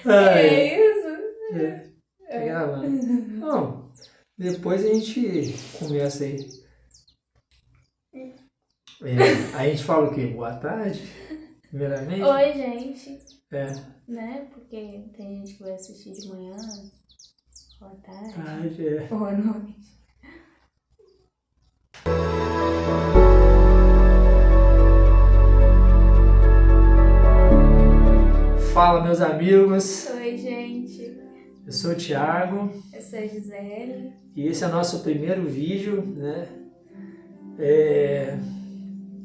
É É, isso? tá gravando. Bom, depois a gente começa aí. Aí a gente fala o quê? Boa tarde, primeiramente. Oi, gente. É, Né? Porque tem gente que vai assistir de manhã, boa tarde, tarde, é. boa noite. Fala, meus amigos. Oi, gente. Eu sou o Thiago Eu sou a Gisele. e esse é o nosso primeiro vídeo, né?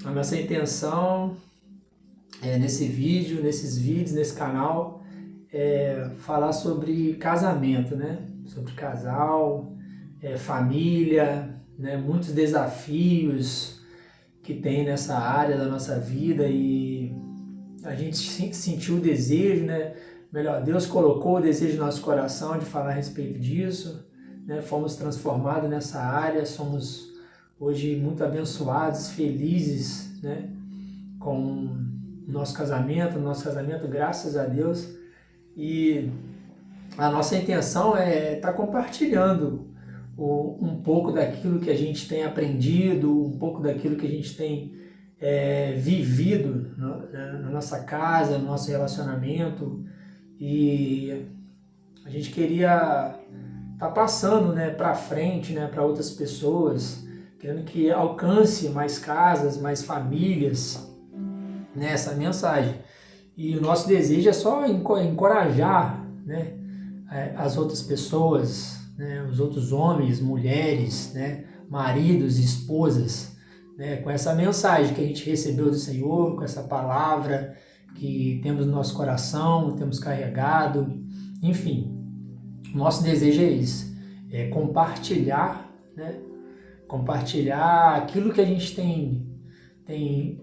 A nossa intenção nesse vídeo, nesses vídeos, nesse canal, é falar sobre casamento, né? Sobre casal, família, né? Muitos desafios que tem nessa área da nossa vida e a gente sentiu o desejo, né? Melhor, Deus colocou o desejo no nosso coração de falar a respeito disso, né? Fomos transformados nessa área, somos hoje muito abençoados, felizes, né? Com o nosso casamento, graças a Deus. E a nossa intenção é estar compartilhando um pouco daquilo que a gente tem aprendido, um pouco daquilo que a gente tem vivido na nossa casa, no nosso relacionamento. E a gente queria estar passando, né, para frente, né, para outras pessoas, querendo que alcance mais casas, mais famílias, né, essa mensagem. E o nosso desejo é só encorajar, né, as outras pessoas, né, os outros homens, mulheres, né, maridos, esposas, né, com essa mensagem que a gente recebeu do Senhor, com essa palavra que temos no nosso coração, temos carregado, enfim, o nosso desejo é esse, é compartilhar, né, compartilhar aquilo que a gente tem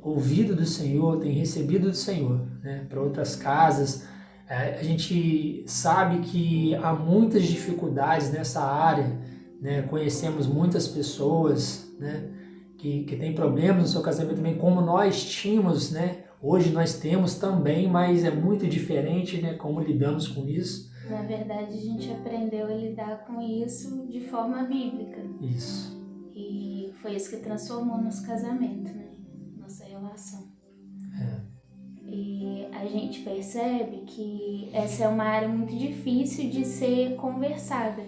ouvido do Senhor, tem recebido do Senhor, né, para outras casas. A gente sabe que há muitas dificuldades nessa área, né? Conhecemos muitas pessoas, né, que têm problemas no seu casamento também, como nós tínhamos, né? Hoje nós temos também, mas é muito diferente, né? Como lidamos com isso. Na verdade, a gente aprendeu a lidar com isso de forma bíblica. Isso. E foi isso que transformou nosso casamento, né? Nossa relação. E a gente percebe que essa é uma área muito difícil de ser conversada.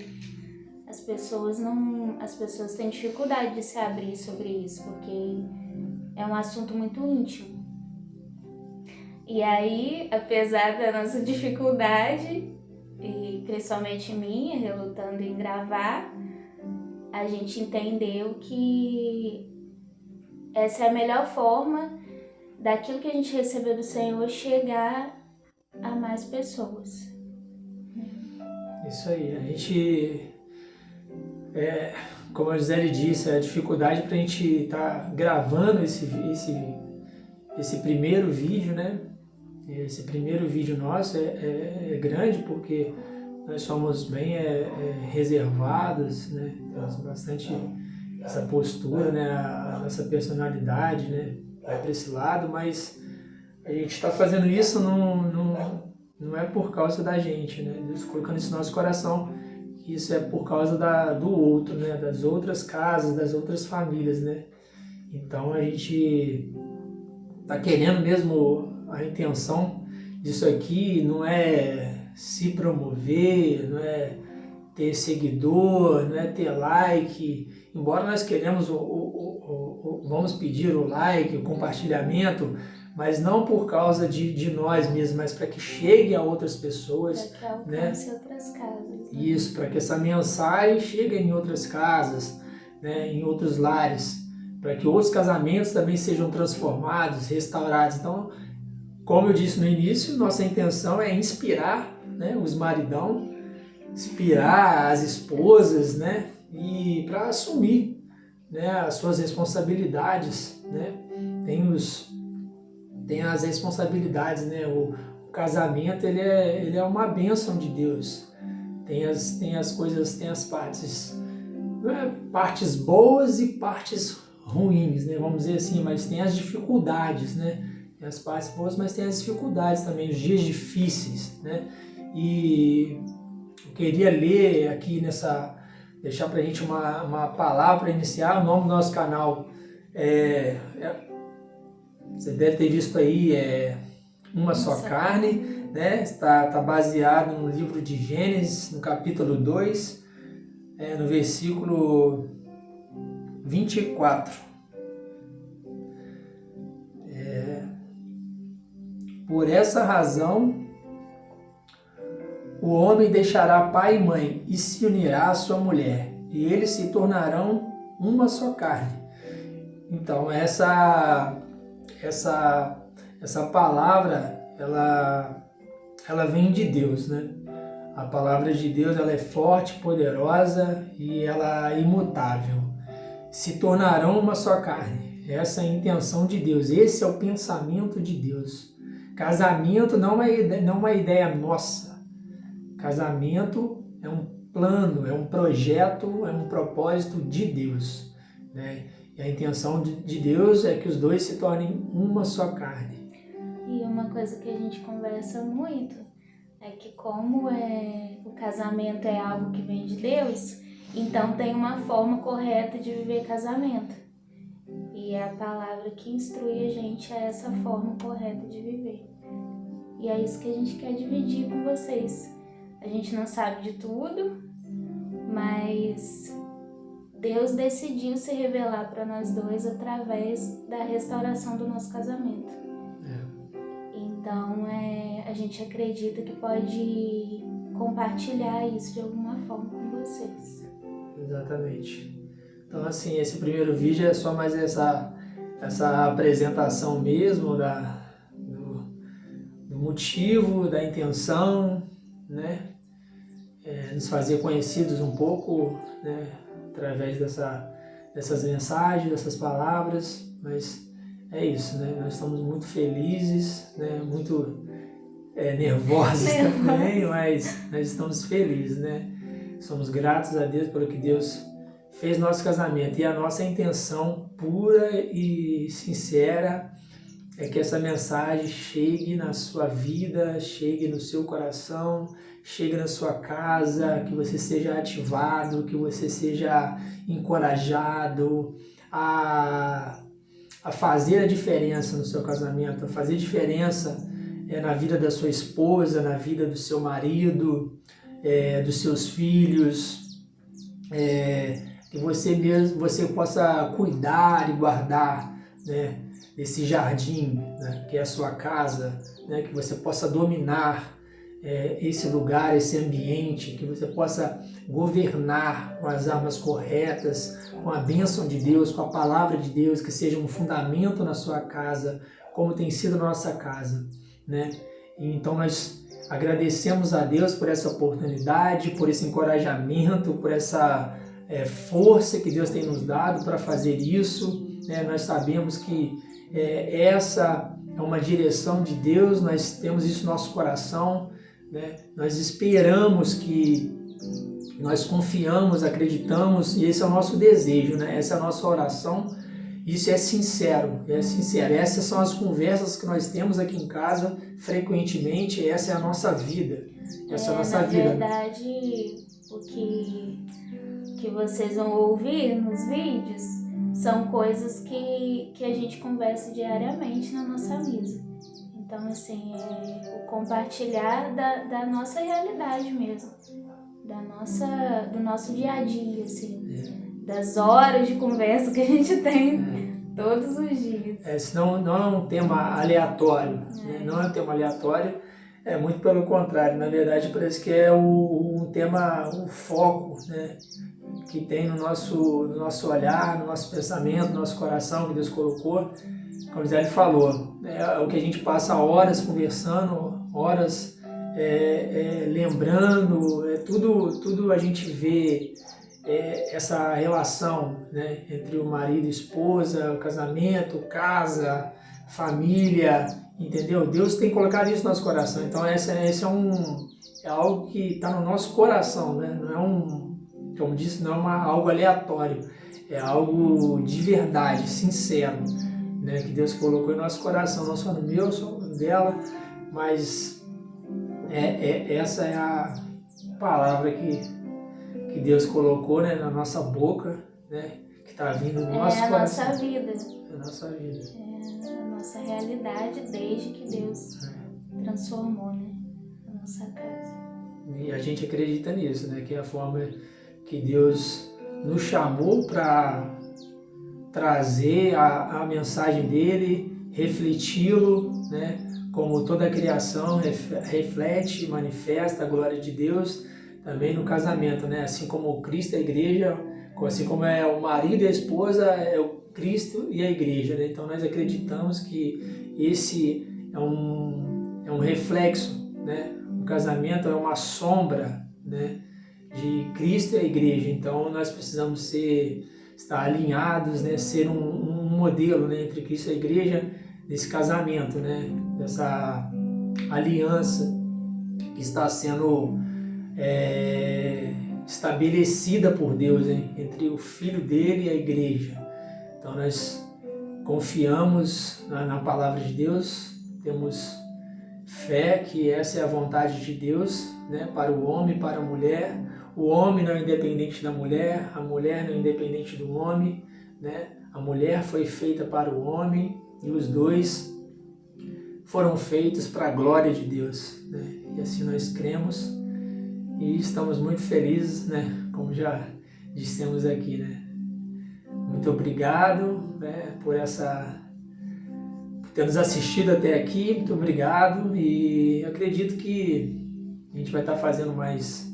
As pessoas têm dificuldade de se abrir sobre isso, porque é um assunto muito íntimo. E aí, apesar da nossa dificuldade, e principalmente minha, relutando em gravar, a gente entendeu que essa é a melhor forma daquilo que a gente recebeu do Senhor chegar a mais pessoas. Isso aí. A gente, como a Gisele disse, a dificuldade para a gente estar gravando esse primeiro vídeo, né? Esse primeiro vídeo nosso é grande porque nós somos bem reservados, né? Temos bastante essa postura, né? A nossa personalidade, né? Vai para esse lado, mas a gente está fazendo isso não é por causa da gente, né? Deus colocando isso no nosso coração, isso é por causa do outro, né? Das outras casas, das outras famílias, né? Então a gente está querendo mesmo, a intenção disso aqui não é se promover, não é ter seguidor, não é ter like, embora nós queremos vamos pedir o like, o compartilhamento, mas não por causa de nós mesmos, mas para que chegue a outras pessoas. Para que alcance, né, outras casas. Né? Isso, para que essa mensagem chegue em outras casas, né, em outros lares, para que outros casamentos também sejam transformados, restaurados. Então, como eu disse no início, nossa intenção é inspirar, né, os maridão, inspirar as esposas, né, e para assumir, né, as suas responsabilidades, né? Tem as responsabilidades, né? O casamento ele é uma bênção de Deus. Tem as coisas, tem as partes, né, partes boas e partes ruins, né? Vamos dizer assim, mas tem as dificuldades, né? Tem as partes boas, mas tem as dificuldades também, os dias difíceis, né? E eu queria ler aqui deixar para a gente uma palavra para iniciar. O nome do nosso canal você deve ter visto aí, Uma Só Carne, né? Está baseado no livro de Gênesis, no capítulo 2, no versículo 24. Por essa razão, o homem deixará pai e mãe e se unirá à sua mulher, e eles se tornarão uma só carne. Então, essa palavra, ela vem de Deus, né? A palavra de Deus, ela é forte, poderosa e ela é imutável. Se tornarão uma só carne. Essa é a intenção de Deus. Esse é o pensamento de Deus. Casamento não é uma ideia nossa. Casamento é um plano, é um projeto, é um propósito de Deus, né? E a intenção de Deus é que os dois se tornem uma só carne. E uma coisa que a gente conversa muito é que como o casamento é algo que vem de Deus, então tem uma forma correta de viver casamento. E é a palavra que instrui a gente a essa forma correta de viver. E é isso que a gente quer dividir com vocês. A gente não sabe de tudo, mas Deus decidiu se revelar para nós dois através da restauração do nosso casamento. Então, a gente acredita que pode compartilhar isso de alguma forma com vocês. Exatamente. Então, assim, esse primeiro vídeo é só mais essa apresentação mesmo do motivo, da intenção, né? Nos fazer conhecidos um pouco, né? Através dessas mensagens, dessas palavras, mas é isso, né? Nós estamos muito felizes, né? Muito nervosos também, mas nós estamos felizes, né? Somos gratos a Deus pelo que Deus fez no nosso casamento. E a nossa intenção pura e sincera é que essa mensagem chegue na sua vida, chegue no seu coração, chegue na sua casa, que você seja ativado, que você seja encorajado a fazer a diferença no seu casamento, a fazer diferença na vida da sua esposa, na vida do seu marido, dos seus filhos, que você possa cuidar e guardar, né, desse jardim, né, que é a sua casa, né, que você possa dominar esse lugar, esse ambiente, que você possa governar com as armas corretas, com a bênção de Deus, com a palavra de Deus, que seja um fundamento na sua casa, como tem sido na nossa casa, né? E então nós agradecemos a Deus por essa oportunidade, por esse encorajamento, por essa força que Deus tem nos dado para fazer isso, né? Nós sabemos que essa é uma direção de Deus, nós temos isso no nosso coração, né? Nós esperamos nós confiamos, acreditamos, e esse é o nosso desejo, né? Essa é a nossa oração, isso é sincero, Essas são as conversas que nós temos aqui em casa frequentemente, essa é a nossa vida, essa é a nossa vida. Na verdade, o que vocês vão ouvir nos vídeos são coisas que a gente conversa diariamente na nossa mesa. Então, assim, o compartilhar da nossa realidade mesmo, do nosso dia a dia, assim, das horas de conversa que a gente tem todos os dias. Não é um tema aleatório, né? Não é um tema aleatório, muito pelo contrário, na verdade parece que é um tema, um foco, né, que tem no nosso olhar, no nosso pensamento, no nosso coração, que Deus colocou. Como Zé falou, é o que a gente passa horas conversando, horas lembrando, tudo a gente vê essa relação, né, entre o marido e a esposa, o casamento, casa, família, entendeu? Deus tem colocado isso no nosso coração, então esse é algo que está no nosso coração, né? Não é como disse, não é algo aleatório, é algo de verdade, sincero, né, que Deus colocou em nosso coração, não só no meu, só no dela, mas essa é a palavra que Deus colocou, né, na nossa boca, né, que está vindo no nosso coração. Nossa vida. É a nossa vida. É a nossa realidade desde que Deus transformou, né, a nossa casa. E a gente acredita nisso, né, que é a forma que Deus nos chamou para trazer a mensagem dele, refleti-lo, né, como toda a criação reflete e manifesta a glória de Deus também no casamento, né? Assim como Cristo e a igreja, assim como é o marido e a esposa, é o Cristo e a igreja, né? Então nós acreditamos que esse é um reflexo, né? O casamento é uma sombra, né, de Cristo e a igreja. Então nós precisamos estar alinhados, né? Ser um modelo, né, entre Cristo e a igreja nesse casamento, né? Dessa aliança que está sendo estabelecida por Deus, hein? Entre o Filho dele e a igreja. Então nós confiamos na palavra de Deus, temos fé que essa é a vontade de Deus, né? Para o homem e para a mulher. O homem não é independente da mulher, a mulher não é independente do homem, né? A mulher foi feita para o homem e os dois foram feitos para a glória de Deus, né? E assim nós cremos e estamos muito felizes, né? Como já dissemos aqui, né? Muito obrigado, né? por ter nos assistido até aqui, muito obrigado, e acredito que a gente vai estar fazendo mais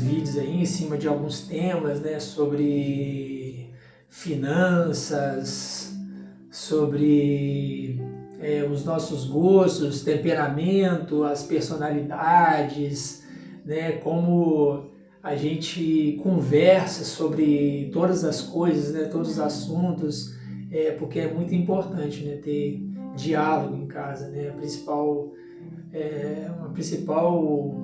vídeos aí em cima de alguns temas, né? Sobre finanças, sobre os nossos gostos, temperamento, as personalidades, né? Como a gente conversa sobre todas as coisas, né? Todos os assuntos, porque é muito importante, né? Ter diálogo em casa, né? Uma principal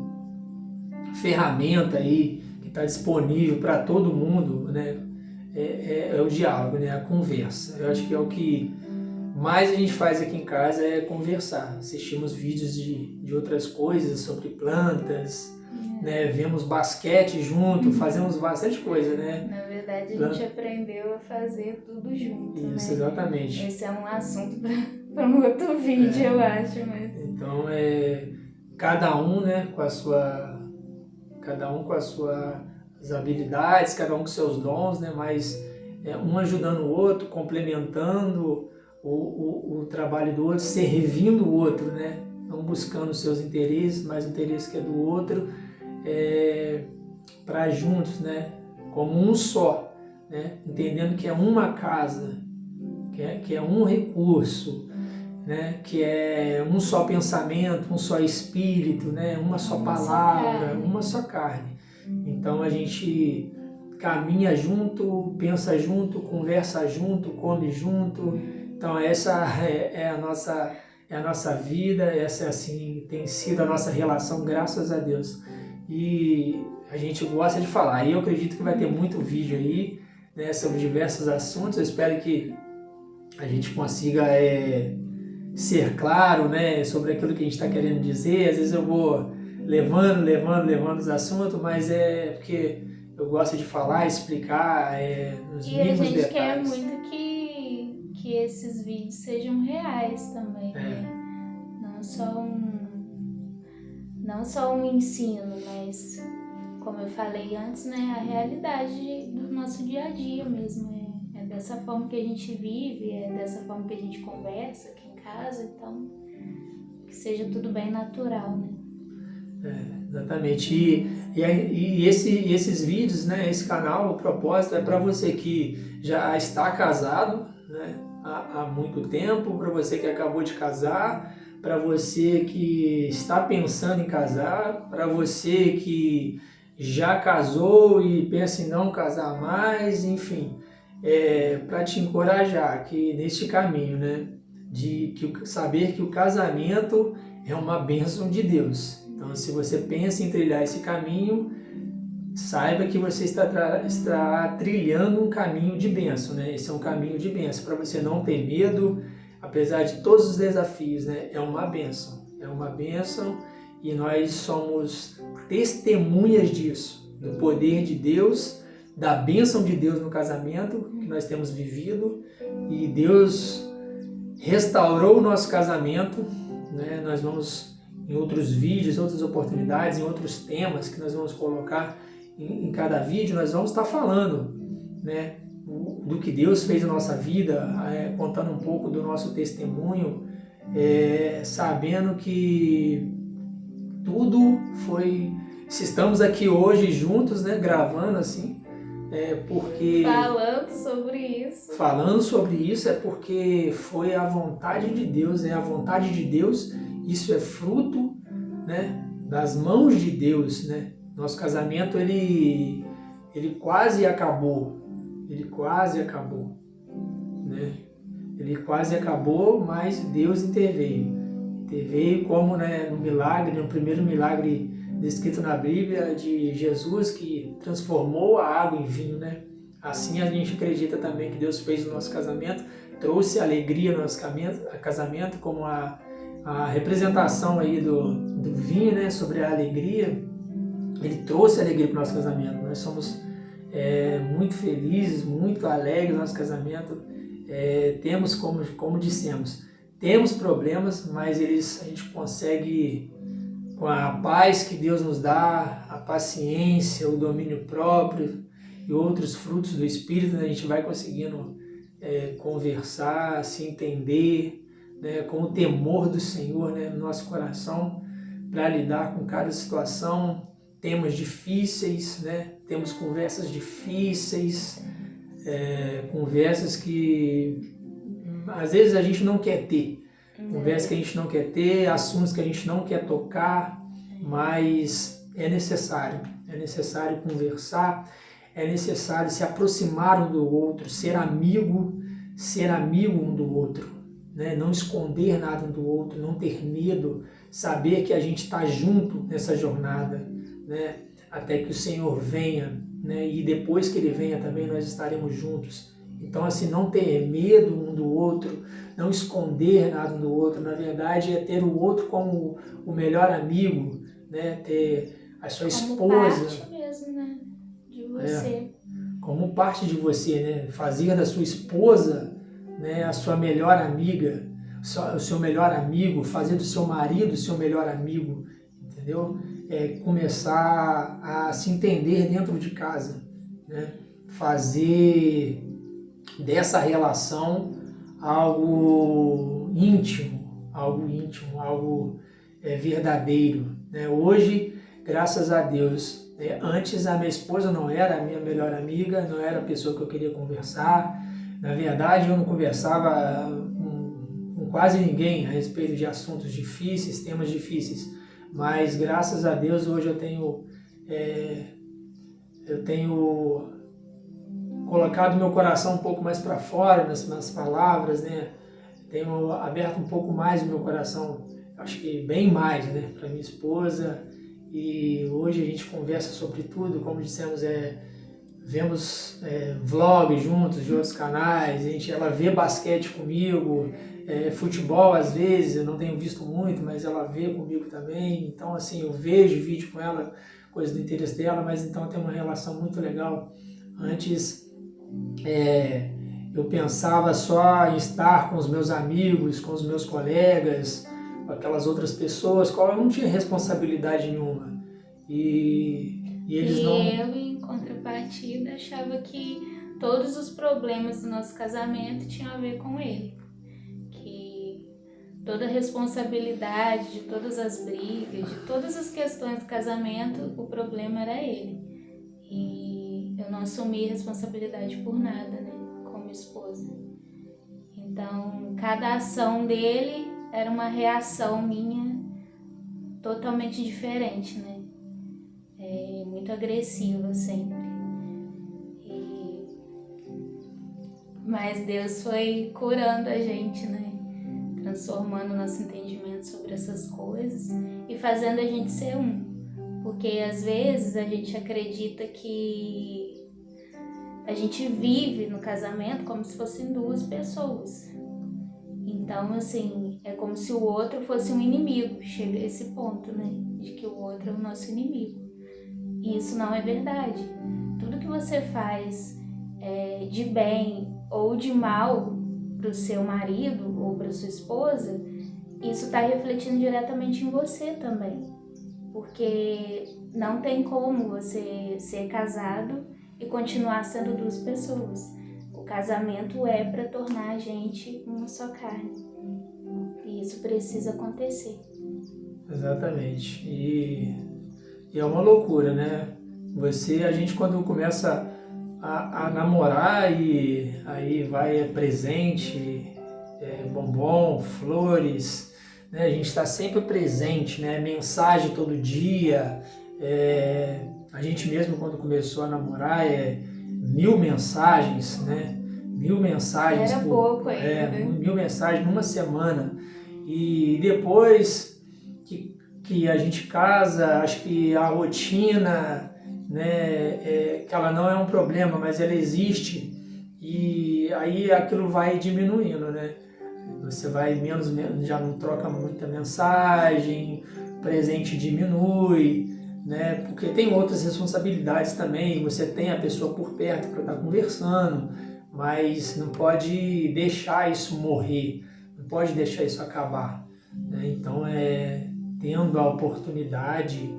ferramenta aí que está disponível para todo mundo, né? É o diálogo, né? A conversa. Eu acho que é o que mais a gente faz aqui em casa, é conversar. Assistimos vídeos de outras coisas, sobre plantas, né? Vemos basquete junto, fazemos bastante coisa, né? Na verdade, a gente aprendeu a fazer tudo junto. Isso, né? Exatamente. Esse é um assunto para um outro vídeo, eu acho. Mas... Então, cada um, né, com as suas habilidades, cada um com seus dons, né? Mas um ajudando o outro, complementando o trabalho do outro, servindo o outro, né? Não buscando os seus interesses, mas o interesse que é do outro, para juntos, né? Como um só, né? Entendendo que é uma casa, que é um recurso, né? Que é um só pensamento, um só espírito, né? Uma só palavra, uma só carne. Então a gente caminha junto, pensa junto, conversa junto, come junto. Então essa é a nossa vida, essa assim tem sido a nossa relação, graças a Deus. E a gente gosta de falar. E eu acredito que vai ter muito vídeo aí, né, sobre diversos assuntos. Eu espero que a gente consiga ser claro, né, sobre aquilo que a gente está querendo dizer. Às vezes eu vou levando os assuntos, mas é porque eu gosto de falar, explicar nos mínimos detalhes. E a gente quer muito que esses vídeos sejam reais também, né? Não só um ensino, mas, como eu falei antes, né, a realidade do nosso dia a dia mesmo. É dessa forma que a gente vive, é dessa forma que a gente conversa aqui em casa, então que seja tudo bem natural, né? Exatamente. E esses vídeos, né, esse canal, o propósito é para você que já está casado, né, há muito tempo, para você que acabou de casar, para você que está pensando em casar, para você que já casou e pensa em não casar mais, enfim, para te encorajar que neste caminho, né, saber que o casamento é uma bênção de Deus. Então, se você pensa em trilhar esse caminho, saiba que você está trilhando um caminho de bênção, né? Esse é um caminho de bênção, para você não ter medo, apesar de todos os desafios, né? É uma bênção e nós somos testemunhas disso, do poder de Deus, da bênção de Deus no casamento que nós temos vivido, e Deus restaurou o nosso casamento, né? Nós vamos, em outros vídeos, outras oportunidades, em outros temas que nós vamos colocar em cada vídeo, nós vamos estar falando, né, do que Deus fez na nossa vida, contando um pouco do nosso testemunho, sabendo que tudo foi... Se estamos aqui hoje juntos, né, gravando assim, porque... Falando sobre isso é porque foi a vontade de Deus, a vontade de Deus, isso é fruto, né, das mãos de Deus, né? Nosso casamento, ele quase acabou, né? Ele quase acabou, mas Deus interveio como, né, no milagre, no primeiro milagre descrito na Bíblia de Jesus, que transformou a água em vinho, né? Assim a gente acredita também que Deus fez no nosso casamento, trouxe alegria no nosso casamento, como a representação aí do vinho, né, sobre a alegria. Ele trouxe alegria para o nosso casamento. Nós somos muito felizes, muito alegres no nosso casamento. Temos, como dissemos, temos problemas, mas a gente consegue, com a paz que Deus nos dá, a paciência, o domínio próprio e outros frutos do Espírito, né, a gente vai conseguindo conversar, se entender, né, com o temor do Senhor, né, no nosso coração, para lidar com cada situação. Temas difíceis, né? Temos conversas difíceis, conversas que às vezes a gente não quer ter, conversas que a gente não quer ter, assuntos que a gente não quer tocar, mas é necessário conversar, é necessário se aproximar um do outro, ser amigo um do outro, né? Não esconder nada um do outro, não ter medo, saber que a gente está junto nessa jornada, né? Até que o Senhor venha, né? E depois que Ele venha também nós estaremos juntos. Então, assim, não ter medo um do outro, não esconder nada um do outro, na verdade é ter o outro como o melhor amigo, né? Ter a sua esposa como parte mesmo, né, de você. Como parte de você, né? Fazer da sua esposa, né, a sua melhor amiga, o seu melhor amigo, fazer do seu marido o seu melhor amigo, entendeu? Começar a se entender dentro de casa, né? Fazer dessa relação algo íntimo, algo verdadeiro, né? Hoje, graças a Deus, antes a minha esposa não era a minha melhor amiga, não era a pessoa que eu queria conversar. Na verdade, eu não conversava com quase ninguém a respeito de assuntos difíceis, temas difíceis. Mas graças a Deus hoje eu tenho colocado meu coração um pouco mais para fora nas palavras, né? Tenho aberto um pouco mais o meu coração, acho que bem mais, né, para minha esposa. E hoje a gente conversa sobre tudo, como dissemos, vemos vlogs juntos de outros canais, ela vê basquete comigo, futebol às vezes, eu não tenho visto muito, mas ela vê comigo também. Então, assim, eu vejo vídeo com ela, coisa do interesse dela, mas então tem uma relação muito legal. Antes, eu pensava só em estar com os meus amigos, com os meus colegas, com aquelas outras pessoas, qual eu não tinha responsabilidade nenhuma. E eles não... eu, em contrapartida, achava que todos os problemas do nosso casamento tinham a ver com ele. Que toda a responsabilidade de todas as brigas, de todas as questões do casamento, o problema era ele. E eu não assumi responsabilidade por nada, né, como esposa. Então, cada ação dele era uma reação minha totalmente diferente, né? Muito agressiva sempre. Mas Deus foi curando a gente, né? Transformando nosso entendimento sobre essas coisas e fazendo a gente ser um. Porque às vezes a gente acredita que a gente vive no casamento como se fossem duas pessoas. Então, assim, é como se o outro fosse um inimigo. Chega a esse ponto, né? De que o outro é o nosso inimigo. E isso não é verdade. Tudo que você faz de bem ou de mal para o seu marido ou para sua esposa, isso está refletindo diretamente em você também. Porque não tem como você ser casado e continuar sendo duas pessoas. O casamento é para tornar a gente uma só carne. E isso precisa acontecer. Exatamente. E é uma loucura, né? A gente quando começa a namorar e aí vai presente, bombom, flores, né? A gente está sempre presente, né? Mensagem todo dia. A gente mesmo quando começou a namorar 1000 mensagens, né? 1000 mensagens Era pouco ainda. 1000 mensagens numa semana. E depois que a gente casa, acho que a rotina, né, que ela não é um problema, mas ela existe, e aí aquilo vai diminuindo, né? Você vai menos, já não troca muita mensagem, presente diminui, né? Porque tem outras responsabilidades também, você tem a pessoa por perto para estar conversando, mas não pode deixar isso morrer, não pode deixar isso acabar, né? Então, tendo a oportunidade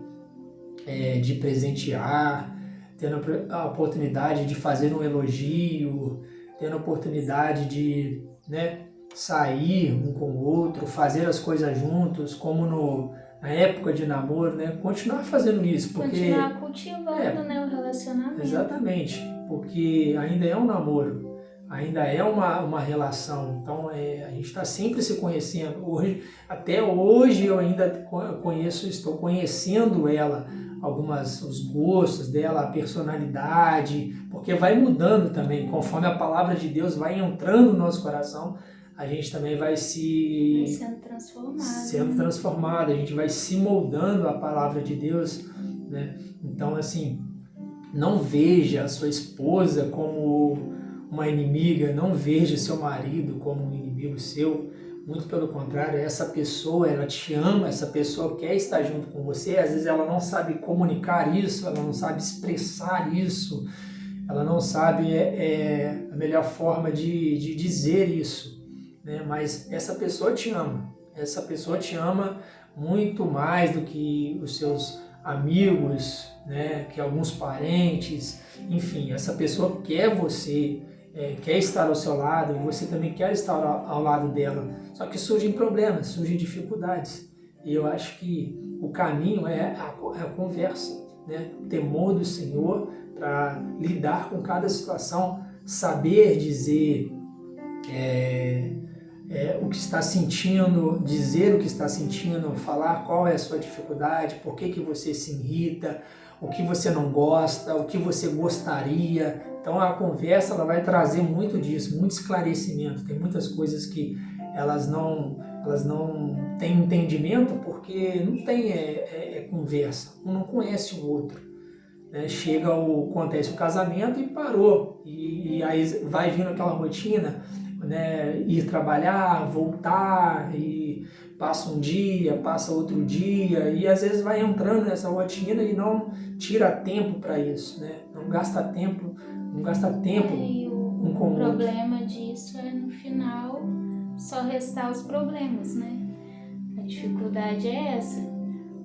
de presentear, tendo a oportunidade de fazer um elogio, tendo a oportunidade de, né, sair um com o outro, fazer as coisas juntos, como na época de namoro, né? Continuar fazendo isso, porque... Continuar cultivando, né, o relacionamento. Exatamente, porque ainda é um namoro, ainda é uma relação, então a gente está sempre se conhecendo. Até hoje eu ainda estou conhecendo ela, os gostos dela, a personalidade, porque vai mudando também, conforme a palavra de Deus vai entrando no nosso coração, a gente também vai sendo transformado, a gente vai se moldando à palavra de Deus, né? Então, assim, não veja a sua esposa como uma inimiga, não veja seu marido como um inimigo seu, muito pelo contrário, essa pessoa, ela te ama, essa pessoa quer estar junto com você, às vezes ela não sabe comunicar isso, ela não sabe expressar isso, ela não sabe a melhor forma de dizer isso, né? Mas essa pessoa te ama muito mais do que os seus amigos, né? Que alguns parentes, enfim, essa pessoa quer você, quer estar ao seu lado, e você também quer estar ao lado dela, só que surgem problemas, surgem dificuldades, e eu acho que o caminho é a conversa, né? O temor do Senhor para lidar com cada situação, saber dizer o que está sentindo, dizer o que está sentindo, falar qual é a sua dificuldade, por que você se irrita, o que você não gosta, o que você gostaria. Então a conversa ela vai trazer muito disso, muito esclarecimento. Tem muitas coisas que elas não têm entendimento porque não tem conversa, um não conhece o outro, né? Acontece o casamento e parou, e aí vai vindo aquela rotina, né? Ir trabalhar, voltar, e passa um dia, passa outro dia, e às vezes vai entrando nessa rotina e não tira tempo para isso, né? Não gasta tempo E um com o o outro. problema disso é no final só restar os problemas, né? A dificuldade é essa,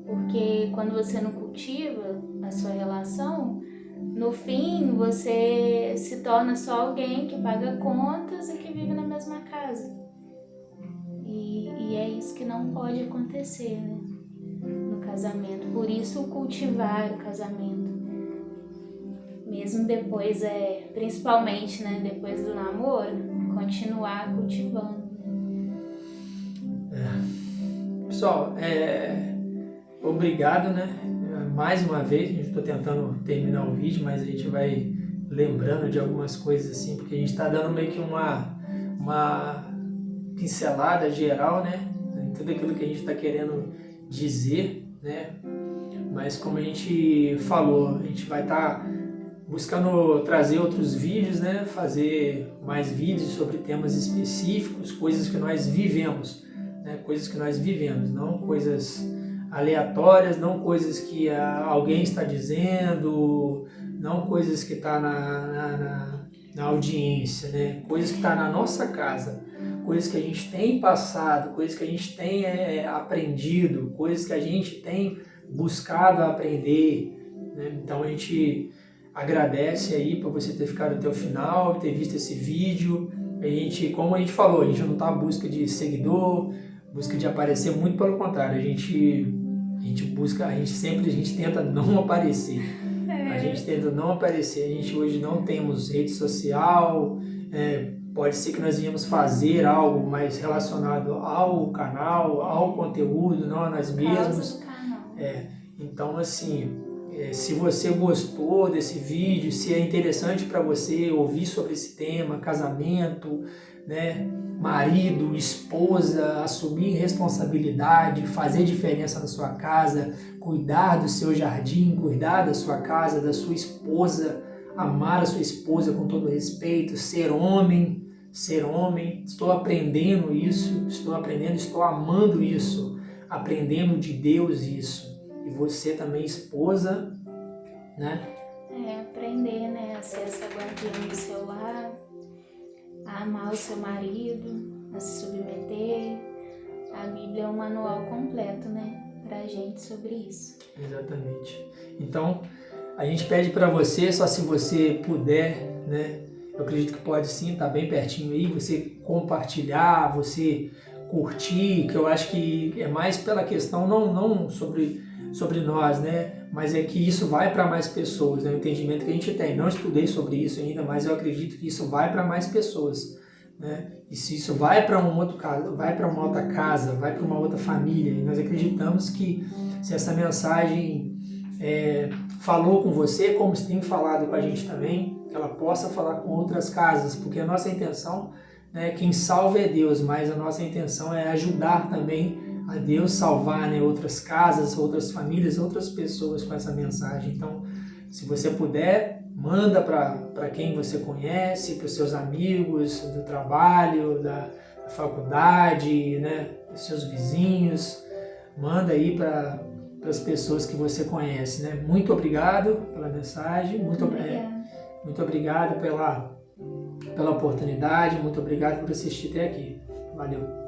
porque quando você não cultiva a sua relação, no fim você se torna só alguém que paga contas e que vive na mesma casa. E é isso que não pode acontecer, né? No casamento. Por isso cultivar o casamento. Mesmo depois, principalmente, né, depois do namoro, continuar cultivando. Pessoal, obrigado, né? Mais uma vez, a gente está tentando terminar o vídeo, mas a gente vai lembrando de algumas coisas assim, porque a gente está dando meio que uma pincelada geral, né? Em tudo aquilo que a gente está querendo dizer, né? Mas como a gente falou, a gente vai estar buscando trazer outros vídeos, né? Fazer mais vídeos sobre temas específicos, coisas que nós vivemos, né? Coisas que nós vivemos, não coisas aleatórias, não coisas que alguém está dizendo, não coisas que estão na audiência, né? Coisas que estão na nossa casa, coisas que a gente tem passado, coisas que a gente tem aprendido, coisas que a gente tem buscado aprender, né? Então a gente agradece aí por você ter ficado até o final, ter visto esse vídeo. A gente, como a gente falou, a gente não está à busca de seguidor, busca de aparecer, muito pelo contrário, a gente busca, a gente tenta não aparecer. A gente tenta não aparecer, a gente hoje não temos rede social, pode ser que nós venhamos fazer algo mais relacionado ao canal, ao conteúdo, não a nós mesmos. Então, assim, se você gostou desse vídeo, se é interessante para você ouvir sobre esse tema, casamento, né, marido, esposa, assumir responsabilidade, fazer diferença na sua casa, cuidar do seu jardim, cuidar da sua casa, da sua esposa, amar a sua esposa com todo respeito, ser homem, estou aprendendo isso, estou amando isso, aprendendo de Deus isso. E você também, esposa, né? Aprender, né, a ser essa guardiã do seu lar, a amar o seu marido, a se submeter. A Bíblia é um manual completo, né, pra gente sobre isso. Exatamente. Então, a gente pede para você, só se você puder, né, eu acredito que pode sim, tá bem pertinho aí, você compartilhar, você curtir, que eu acho que é mais pela questão, não sobre nós, né? Mas é que isso vai para mais pessoas, né? O entendimento que a gente tem. Não estudei sobre isso ainda, mas eu acredito que isso vai para mais pessoas, né? E se isso vai para um outro caso, vai para uma outra casa, vai para uma outra família, e nós acreditamos que se essa mensagem falou com você, como tem falado com a gente também, que ela possa falar com outras casas, porque a nossa intenção, né, quem salva é Deus, mas a nossa intenção é ajudar também a Deus salvar, né, outras casas, outras famílias, outras pessoas com essa mensagem. Então, se você puder, manda para quem você conhece, para os seus amigos do trabalho, da faculdade, né, dos seus vizinhos, manda aí para as pessoas que você conhece, né? Muito obrigado pela mensagem, muito obrigado pela oportunidade, muito obrigado por assistir até aqui. Valeu!